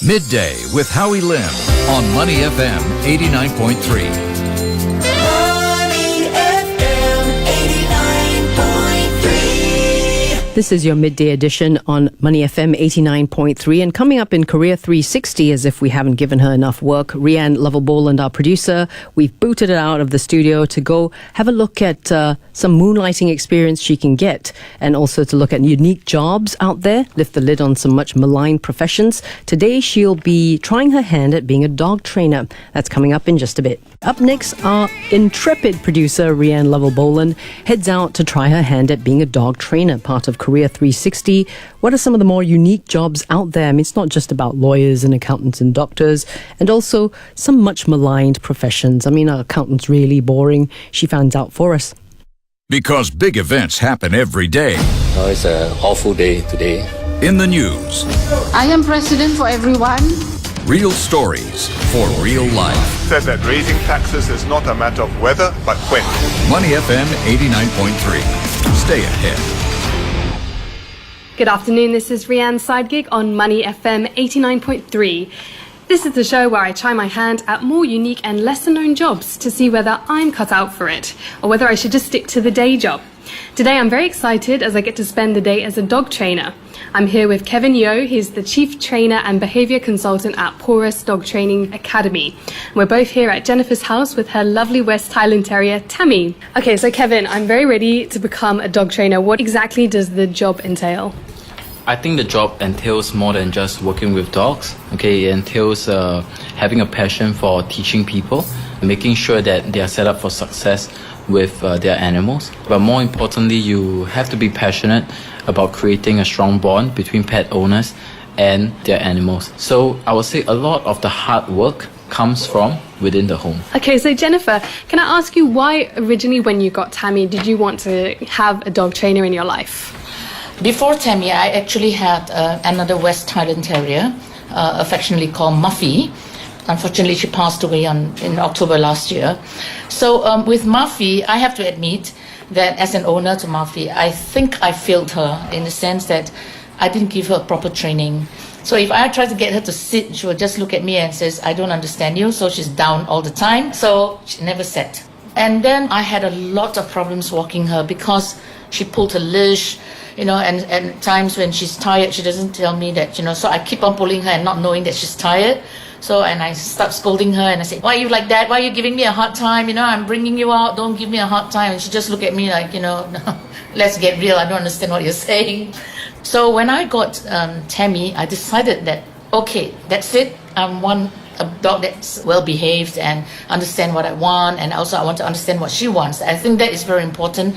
Midday with Howie Lim on Money FM 89.3. This is your midday edition on Money FM 89.3. And coming up in Career 360, as if we haven't given her enough work, Rianne Lovell-Boland, our producer, we've booted her out of the studio to go have a look at some moonlighting experience she can get, and also to look at unique jobs out there, lift the lid on some much maligned professions. Today, she'll be trying her hand at being a dog trainer. That's coming up in just a bit. Up next, our intrepid producer, Rianne Lovell-Boland, heads out to try her hand at being a dog trainer, part of Career 360. What are some of the more unique jobs out there? I mean, it's not just about lawyers and accountants and doctors, and also some much maligned professions. I mean, are accountants really boring? She finds out for us. Because big events happen every day. Oh, it's an awful day today. In the news. I am president for everyone. Real stories for real life. Said that raising taxes is not a matter of whether, but when. Money FM 89.3. Stay ahead. Good afternoon, this is Rianne's side gig on Money FM 89.3. This is the show where I try my hand at more unique and lesser known jobs to see whether I'm cut out for it, or whether I should just stick to the day job. Today I'm very excited as I get to spend the day as a dog trainer. I'm here with Kevin Yeo. He's the Chief Trainer and Behaviour Consultant at Porus Dog Training Academy. We're both here at Jennifer's house with her lovely West Highland Terrier, Tammy. Okay, so Kevin, I'm very ready to become a dog trainer. What exactly does the job entail? I think the job entails more than just working with dogs. Okay, it entails having a passion for teaching people, making sure that they are set up for success with their animals. But more importantly, you have to be passionate about creating a strong bond between pet owners and their animals. So I would say a lot of the hard work comes from within the home. Okay, so Jennifer, can I ask you why originally when you got Tammy did you want to have a dog trainer in your life? Before Tammy, I actually had another West Highland Terrier, affectionately called Muffy. Unfortunately, she passed away in October last year. So with Muffy, I have to admit that as an owner to Muffy, I think I failed her in the sense that I didn't give her proper training. So if I try to get her to sit, she will just look at me and says, I don't understand you. So she's down all the time. So she never sat. And then I had a lot of problems walking her because she pulled her leash, and times when she's tired, she doesn't tell me that, so I keep on pulling her and not knowing that she's tired. So, and I start scolding her and I say, why are you like that? Why are you giving me a hard time? I'm bringing you out. Don't give me a hard time. And she just look at me like, no, let's get real. I don't understand what you're saying. So when I got Tammy, I decided that, okay, that's it. I want a dog that's well behaved and understand what I want, and also I want to understand what she wants. I think that is very important.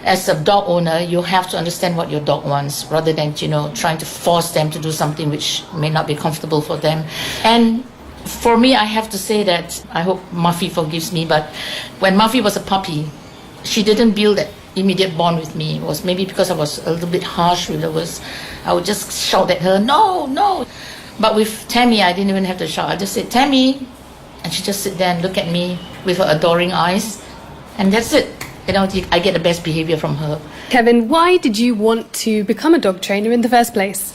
As a dog owner, you have to understand what your dog wants rather than trying to force them to do something which may not be comfortable for them. And for me, I have to say that I hope Muffy forgives me, but when Muffy was a puppy, she didn't build that immediate bond with me. It was maybe because I was a little bit harsh with her. I would just shout at her, no. But with Tammy, I didn't even have to shout. I just said, Tammy. And she just sit there and look at me with her adoring eyes. And that's it. I get the best behavior from her. Kevin, why did you want to become a dog trainer in the first place?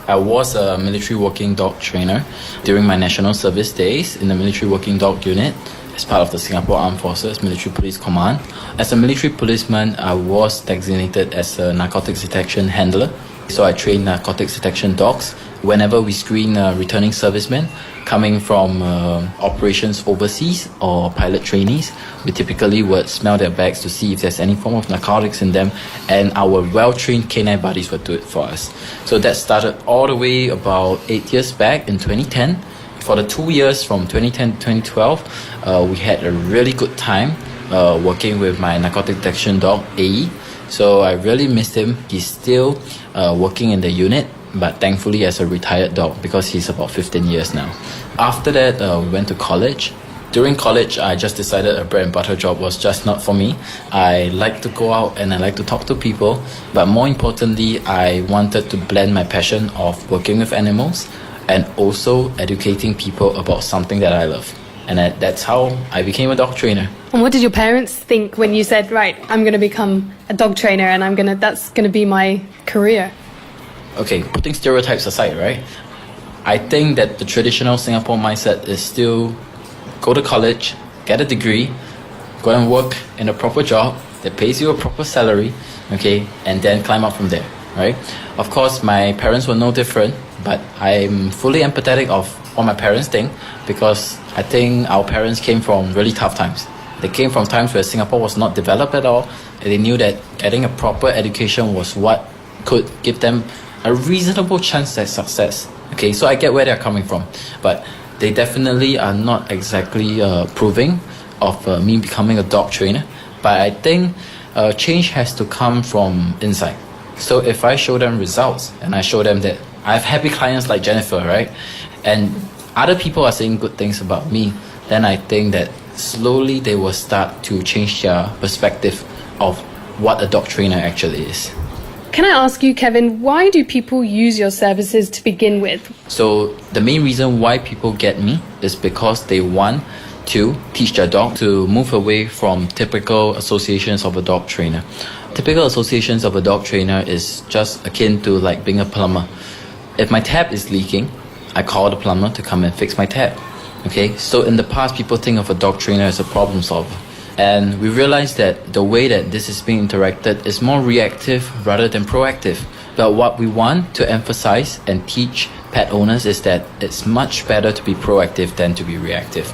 I was a military working dog trainer during my national service days in the military working dog unit as part of the Singapore Armed Forces Military Police Command. As a military policeman, I was designated as a narcotics detection handler. So I train narcotics detection dogs. Whenever we screen returning servicemen coming from operations overseas or pilot trainees, we typically would smell their bags to see if there's any form of narcotics in them, and our well-trained canine buddies would do it for us. So that started all the way about 8 years back in 2010. For the 2 years from 2010 to 2012, we had a really good time working with my narcotic detection dog, AE. So I really missed him. He's still working in the unit, but thankfully as a retired dog because he's about 15 years now. After that, we went to college. During college, I just decided a bread and butter job was just not for me. I like to go out and I like to talk to people, but more importantly, I wanted to blend my passion of working with animals and also educating people about something that I love. And that's how I became a dog trainer. And what did your parents think when you said, right, I'm going to become a dog trainer and that's going to be my career? Okay, putting stereotypes aside, right? I think that the traditional Singapore mindset is still go to college, get a degree, go and work in a proper job that pays you a proper salary, okay, and then climb up from there, right? Of course, my parents were no different, but I'm fully empathetic of what my parents think, because I think our parents came from really tough times. They came from times where Singapore was not developed at all, and they knew that getting a proper education was what could give them a reasonable chance at success. Okay, so I get where they're coming from, but they definitely are not exactly proving of me becoming a dog trainer. But I think change has to come from inside. So if I show them results and I show them that I have happy clients like Jennifer, right, and other people are saying good things about me, then I think that slowly they will start to change their perspective of what a dog trainer actually is. Can I ask you, Kevin, why do people use your services to begin with? So the main reason why people get me is because they want to teach their dog to move away from typical associations of a dog trainer. Typical associations of a dog trainer is just akin to like being a plumber. If my tap is leaking, I call the plumber to come and fix my tap. Okay, so in the past, people think of a dog trainer as a problem solver. And we realize that the way that this is being interacted is more reactive rather than proactive. But what we want to emphasize and teach pet owners is that it's much better to be proactive than to be reactive.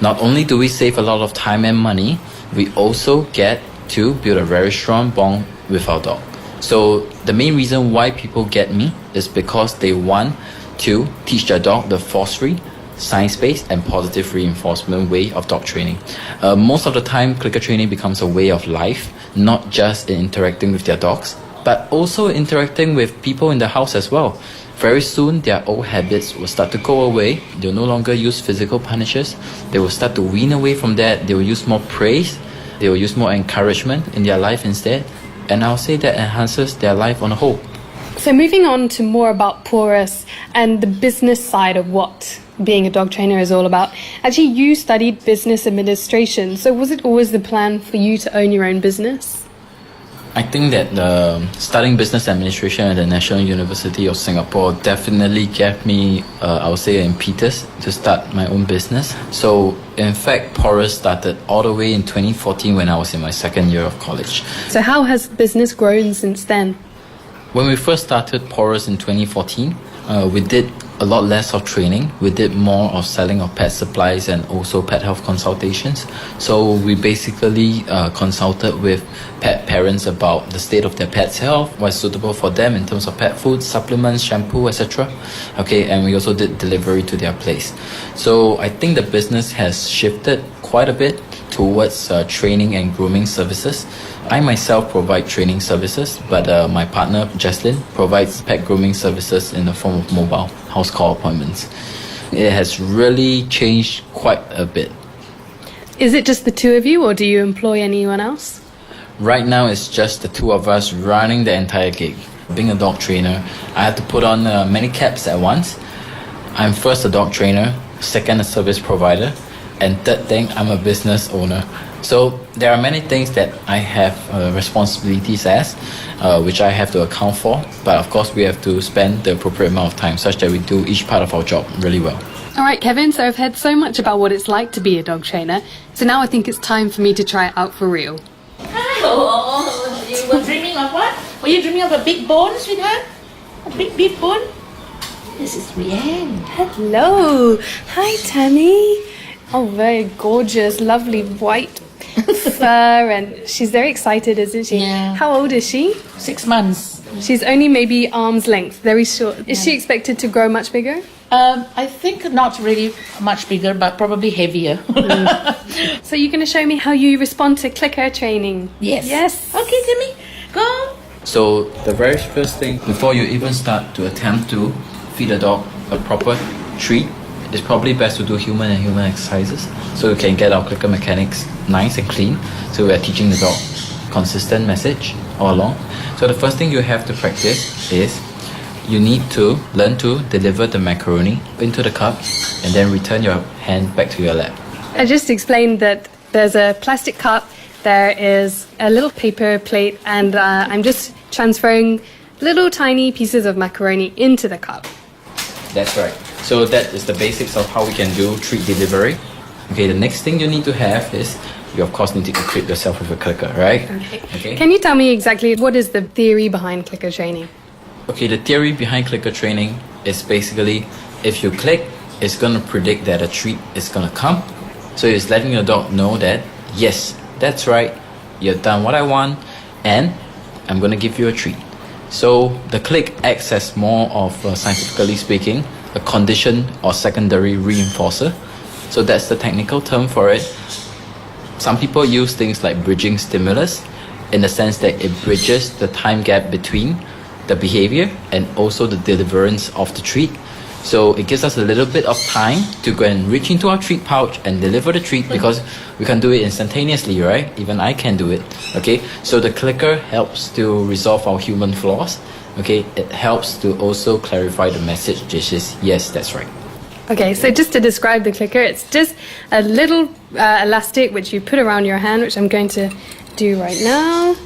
Not only do we save a lot of time and money, we also get to build a very strong bond with our dog. So the main reason why people get me is because they want to teach their dog the force-free, science-based and positive reinforcement way of dog training. Most of the time, clicker training becomes a way of life, not just in interacting with their dogs, but also interacting with people in the house as well. Very soon, their old habits will start to go away. They'll no longer use physical punishes. They will start to wean away from that. They will use more praise. They will use more encouragement in their life instead. And I'll say that enhances their life on a whole. So moving on to more about Porus and the business side of what being a dog trainer is all about. Actually, you studied business administration, so was it always the plan for you to own your own business? I think that studying business administration at the National University of Singapore definitely gave me, I would say, an impetus to start my own business. So, in fact, Porus started all the way in 2014 when I was in my second year of college. So how has business grown since then? When we first started Porus in 2014, we did a lot less of training. We did more of selling of pet supplies and also pet health consultations. So we basically consulted with pet parents about the state of their pet's health, what's suitable for them in terms of pet food, supplements, shampoo, etc. Okay, and we also did delivery to their place. So I think the business has shifted quite a bit towards training and grooming services. I myself provide training services, but my partner, Jesslyn, provides pet grooming services in the form of mobile house call appointments. It has really changed quite a bit. Is it just the two of you, or do you employ anyone else? Right now, it's just the two of us running the entire gig. Being a dog trainer, I have to put on many caps at once. I'm first a dog trainer, second a service provider, and third thing, I'm a business owner. So there are many things that I have responsibilities as, which I have to account for. But of course, we have to spend the appropriate amount of time such that we do each part of our job really well. All right, Kevin, so I've heard so much about what it's like to be a dog trainer. So now I think it's time for me to try it out for real. Oh, you were dreaming of what? Were you dreaming of a big bone, sweetheart? A big beef bone? This is Rianne. Hello. Hi, Tammy. Oh, very gorgeous, lovely white fur, and she's very excited, isn't she? Yeah. How old is she? 6 months. She's only maybe arm's length, very short. Is she expected to grow much bigger? I think not really much bigger, but probably heavier. So you're going to show me how you respond to clicker training? Yes. Yes. Okay, Timmy, go. So the very first thing, before you even start to attempt to feed a dog a proper treat, it's probably best to do human and human exercises so we can get our clicker mechanics nice and clean. So we are teaching the dog consistent message all along. So the first thing you have to practice is you need to learn to deliver the macaroni into the cup and then return your hand back to your lap. I just explained that there's a plastic cup, there is a little paper plate, and I'm just transferring little tiny pieces of macaroni into the cup. That's right. So that is the basics of how we can do treat delivery. Okay, the next thing you need to have is you of course need to equip yourself with a clicker, right? Okay. Can you tell me exactly what is the theory behind clicker training? Okay, the theory behind clicker training is basically if you click, it's gonna predict that a treat is gonna come. So it's letting your dog know that yes, that's right, you've done what I want, and I'm gonna give you a treat. So the click acts as more of, scientifically speaking, a condition or secondary reinforcer. So that's the technical term for it. Some people use things like bridging stimulus in the sense that it bridges the time gap between the behavior and also the deliverance of the treat. So it gives us a little bit of time to go and reach into our treat pouch and deliver the treat, because we can do it instantaneously, right? Even I can do it, okay? So the clicker helps to resolve our human flaws, okay? It helps to also clarify the message, which is, yes, that's right. Okay, so just to describe the clicker, it's just a little elastic which you put around your hand, which I'm going to do right now.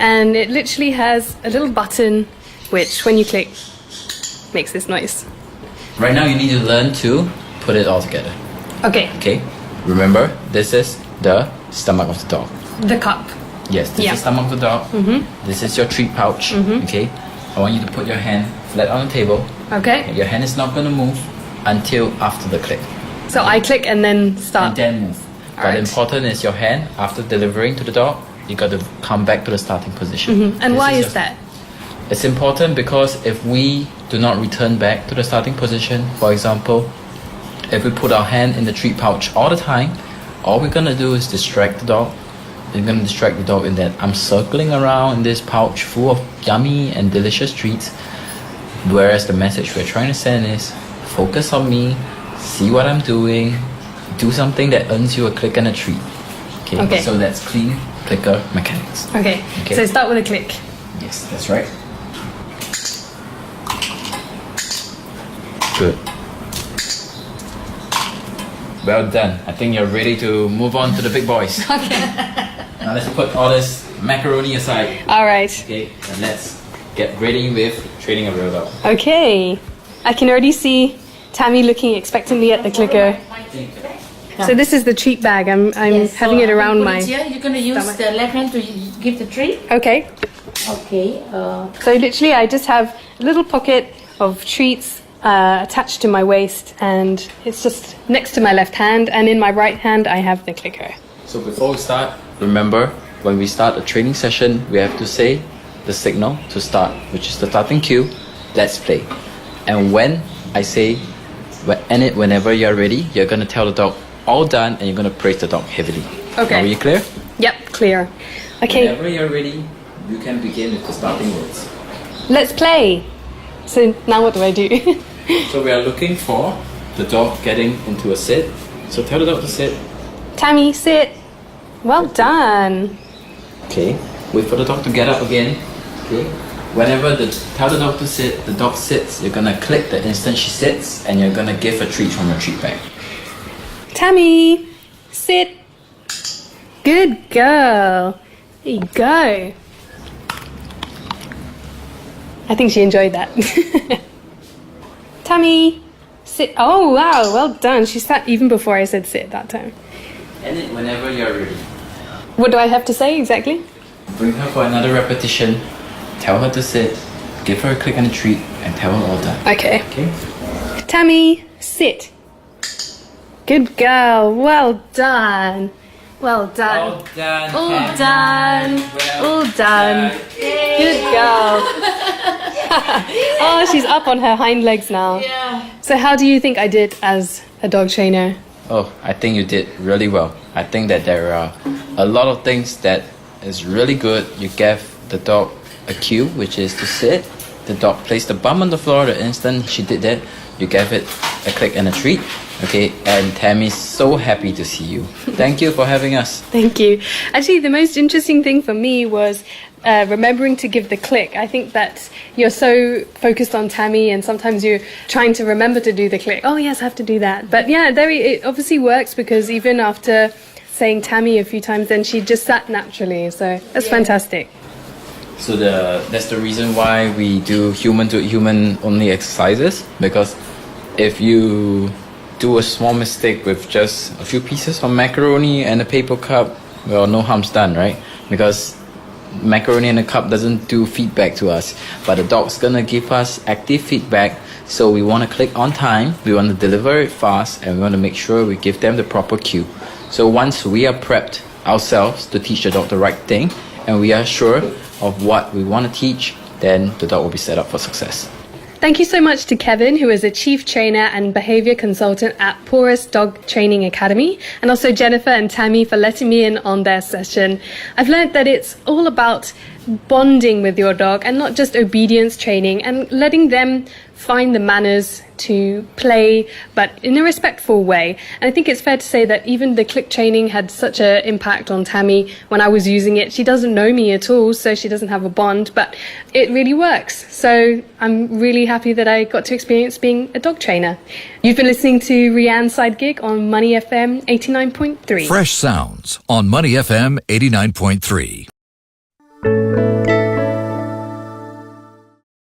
And it literally has a little button which, when you click, makes this noise. Right now you need to learn to put it all together. Okay, Okay, remember, this is the stomach of the dog. the cup. Yes, this Yeah. is the stomach of the dog. This is your treat pouch. Okay, I want you to put your hand flat on the table. Okay, Your hand is not going to move until after the click. so I click and then And start. then move. But Alright. important is your hand, after delivering to the dog, you got to come back to the starting position. And This why is your- that? It's important because if we do not return back to the starting position, for example, if we put our hand in the treat pouch all the time, all we're gonna do is distract the dog. We're gonna distract the dog in that I'm circling around in this pouch full of yummy and delicious treats. Whereas the message we're trying to send is focus on me, see what I'm doing, do something that earns you a click and a treat. Okay. So that's clean clicker mechanics. Okay, Okay. so start with a click. Yes, that's right. Good. Well done. I think you're ready to move on to the big boys. Okay. Now let's put all this macaroni aside. All right. Okay, and let's get ready with training a real dog. Okay, I can already see Tammy looking expectantly at the clicker. So this is the treat bag. I'm having it around my. You're going to use stomach. the left hand to give the treat. Okay. Okay. So literally, I just have a little pocket of treats attached to my waist, and it's just next to my left hand, and in my right hand I have the clicker. So before we start, remember when we start a training session, we have to say the signal to start, which is the starting cue. Let's play. And when I say whenever you're ready, you're gonna tell the dog all done, and you're gonna praise the dog heavily. Okay. Are you clear? Yep, clear. Okay, Whenever you're ready, you can begin with the starting words. let's play. So now what do I do? So we are looking for the dog getting into a sit. So tell the dog to sit. Tammy, sit. Well done. Okay. Wait for the dog to get up again. Okay. Whenever tell the dog to sit, the dog sits. You're gonna click the instant she sits, and you're gonna give a treat from your treat bag. Tammy, sit. Good girl. There you go. I think she enjoyed that. Tammy, sit. Oh, wow, well done. She sat even before I said sit that time. End it whenever you're ready. What do I have to say exactly? Bring her for another repetition. Tell her to sit. Give her a click and a treat, and tell her all done. Okay. Okay. Tammy, sit. Good girl. Well done. Well done. All done. All Hannah. done. Well All done. done. Good girl. Oh, she's up on her hind legs now. Yeah. So how do you think I did as a dog trainer? Oh, I think you did really well. I think that there are a lot of things that is really good. You gave the dog a cue, which is to sit. The dog placed the bum on the floor the instant she did that. You gave it a click and a treat. Okay, and Tammy's so happy to see you. Thank you for having us. Thank you. Actually, the most interesting thing for me was remembering to give the click. I think that you're so focused on Tammy, and sometimes you're trying to remember to do the click. Oh yes, I have to do that. But yeah, it obviously works, because even after saying Tammy a few times, then she just sat naturally. So that's fantastic. So that's the reason why we do human to human only exercises, because if you do a small mistake with just a few pieces of macaroni and a paper cup, well, no harm's done, right? Because macaroni in a cup doesn't do feedback to us, but the dog's gonna give us active feedback. So we want to click on time, we want to deliver it fast, and we want to make sure we give them the proper cue. So once we are prepped ourselves to teach the dog the right thing, and we are sure of what we want to teach, then the dog will be set up for success. Thank you so much to Kevin, who is a chief trainer and behaviour consultant at Porus Dog Training Academy, and also Jennifer and Tammy for letting me in on their session. I've learned that it's all about bonding with your dog and not just obedience training, and letting them find the manners to play, but in a respectful way. And I think it's fair to say that even the click training had such an impact on Tammy when I was using it. She doesn't know me at all, so she doesn't have a bond, but it really works. So I'm really happy that I got to experience being a dog trainer. You've been listening to Rianne's Side Gig on Money FM 89.3. Fresh sounds on Money FM 89.3.